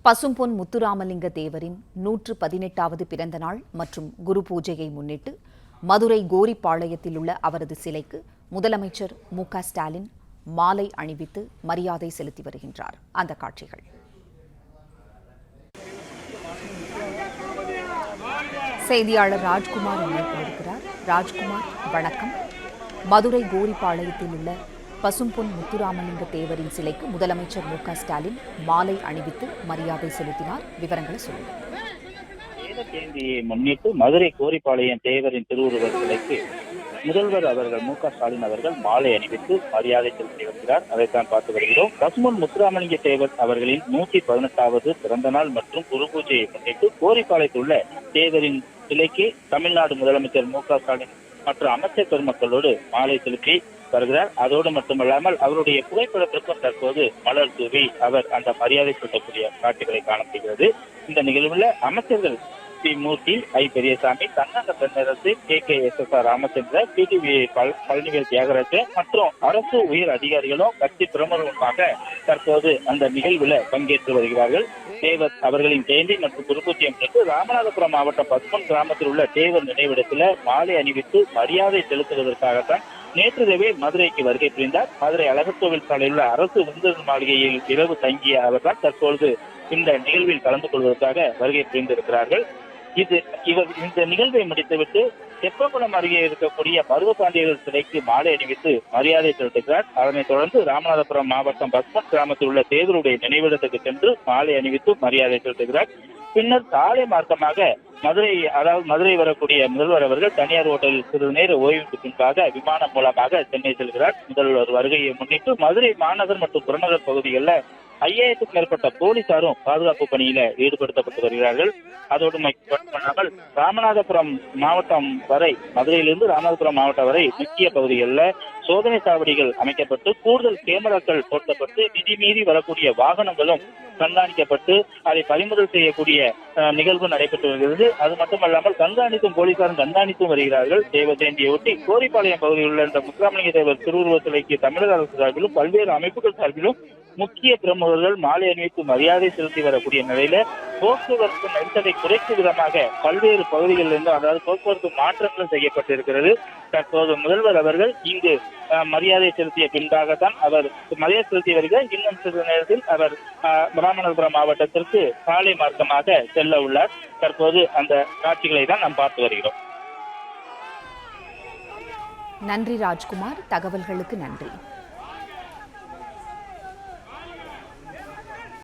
பசும்பொன் முத்துராமலிங்க தேவரின் 118வது பிறந்த நாள் மற்றும் குரு பூஜையை முன்னிட்டு மதுரை கோரிப்பாளையத்தில் உள்ள அவரது சிலைக்கு முதலமைச்சர் மு.க.ஸ்டாலின் மாலை அணிவித்து மரியாதை செலுத்தி வருகின்றார். அந்த காட்சிகள். செய்தியாளர் ராஜ்குமார் இணைப்பிருக்கிறார். ராஜ்குமார், வணக்கம். மதுரை கோரிப்பாளையத்தில் உள்ள பசும்பொன் முத்துராமலிங்க தேவரின் சிலைக்கு முதலமைச்சர் மு.க.ஸ்டாலின் மாலை அணிவித்து மரியாதை செலுத்தினார். விவரங்களை சொல்லுங்கள். ஜெயந்தியை முன்னிட்டு மதுரை கோரிப்பாளையம் தேவரின் திருவுருவ சிலைக்கு முதல்வர் அவர்கள் மு.க.ஸ்டாலின் அவர்கள் மாலை அணிவித்து மரியாதை செலுத்தி வருகிறார். அதைத்தான் பார்த்து வருகிறோம். பசும்பொன் முத்துராமலிங்க தேவர் அவர்களின் 118வது பிறந்த நாள் மற்றும் குரு பூஜையை முன்னிட்டு கோரிப்பாளையத்தில் உள்ள தேவரின் சிலைக்கு தமிழ்நாடு முதலமைச்சர் மு.க.ஸ்டாலின் மற்ற அமைச்சர் பெருமக்களோடு மாலை செலுத்தி வருகிறார். அதோடு மட்டுமல்லாமல் அவருடைய புகைப்படத்திற்கும் தற்போது மலர் தூவி அவர் அந்த மரியாதை செலுத்தக்கூடிய காட்சிகளை காணப்படுகிறது. இந்த நிகழ்வில் அமைச்சர்கள் பி. மூர்த்தி, ஐ. பெரியசாமி, தன்னக தென்னரசு, KKSSR ராமச்சந்திர, PTV பழனிவேல் தியாகராஜன் மற்றும் அரசு உயர் அதிகாரிகளும் கட்சி பிரமுகமாக தற்போது அந்த நிகழ்வில் பங்கேற்று வருகிறார்கள். தேவர் அவர்களின் ஜெயந்தி மற்றும் குருபூஜையை முன்னிட்டு ராமநாதபுரம் மாவட்டம் பசும்பொன் கிராமத்தில் உள்ள தேவர் நினைவிடத்தில் மாலை அணிவித்து மரியாதை செலுத்துவதற்காகத்தான் நேற்றிரவே மதுரைக்கு வருகை புரிந்தார். மதுரை அழகர்கோவில் சாலையில் உள்ள அரசு விருந்தினர் மாளிகையில் இரவு தங்கிய அவர்தான் தற்பொழுது இந்த நிகழ்வில் கலந்து கொள்வதற்காக வருகை புரிந்திருக்கிறார்கள். இந்த நிகழ்வை முடித்துவிட்டு தெப்பகுளம் அருகே இருக்கக்கூடிய பருவபாண்டியர்கள் சிலைக்கு மாலை அணிவித்து மரியாதை செலுத்துகிறார். அதனைத் தொடர்ந்து ராமநாதபுரம் மாவட்டம் பசும்பொன் கிராமத்தில் உள்ள தேவருடைய நினைவிடத்துக்கு சென்று மாலை அணிவித்து மரியாதை செலுத்துகிறார். பின்னர் சாலை மார்க்கமாக மதுரை வரக்கூடிய முதல்வர் அவர்கள் தனியார் ஹோட்டலில் சிறிது நேர ஓய்வுக்கு பின்பாக விமானம் மூலமாக சென்னை செல்கிறார். முதல்வர் வருகையை முன்னிட்டு மதுரை மாநகர் மற்றும் புறநகர் பகுதிகளில் 5000க்கும் மேற்பட்ட போலீசாரும் பாதுகாப்பு பணியில ஈடுபடுத்தப்பட்டு வருகிறார்கள். அதோடு மட்டுமல்லாமல் ராமநாதபுரம் மாவட்டம் வரை, மதுரையிலிருந்து ராமநாதபுரம் மாவட்டம் வரை முக்கிய பகுதிகளில் சோதனை சாவடிகள் அமைக்கப்பட்டு கூடுதல் கேமராக்கள் பொருத்தப்பட்டு விதிமீறி வரக்கூடிய வாகனங்களும் கண்காணிக்கப்பட்டு அதை பறிமுதல் செய்யக்கூடிய நிகழ்வு நடைபெற்று வருகிறது. அது மட்டுமல்லாமல் போலீசாரும் கண்காணித்தும் வருகிறார்கள். தேவ ஜெயந்தியொட்டி கோரிப்பாளையம் பகுதியில் உள்ள இந்த முத்துராமலிங்க தேவர் திருவுருவ சிலைக்கு தமிழக அரசு சார்பிலும் பல்வேறு அமைப்புகள் சார்பிலும் முக்கிய பிரமுகர்கள் மாலை அணிவித்து மரியாதை செலுத்தி வரக்கூடிய நிலையில போக்குவரத்து நெரிசலை குறைக்கும் விதமாக பல்வேறு பகுதிகளிலிருந்து, அதாவது போக்குவரத்து மாற்றங்கள் செய்யப்பட்டிருக்கிறது. தற்போது முதல்வர் அவர்கள் இங்கு மரியாதை செலுத்திய பின்பாகத்தான் அவர் மரியாதை செலுத்தி வருகிறார். இன்னும் சிறிது நேரத்தில் அவர் ராமநாதபுரம் மாவட்டத்திற்கு சாலை மார்க்கமாக செல்ல உள்ளார். தற்போது அந்த காட்சிகளை தான் நாம் பார்த்து வருகிறோம். நன்றி ராஜ்குமார், தகவல்களுக்கு நன்றி.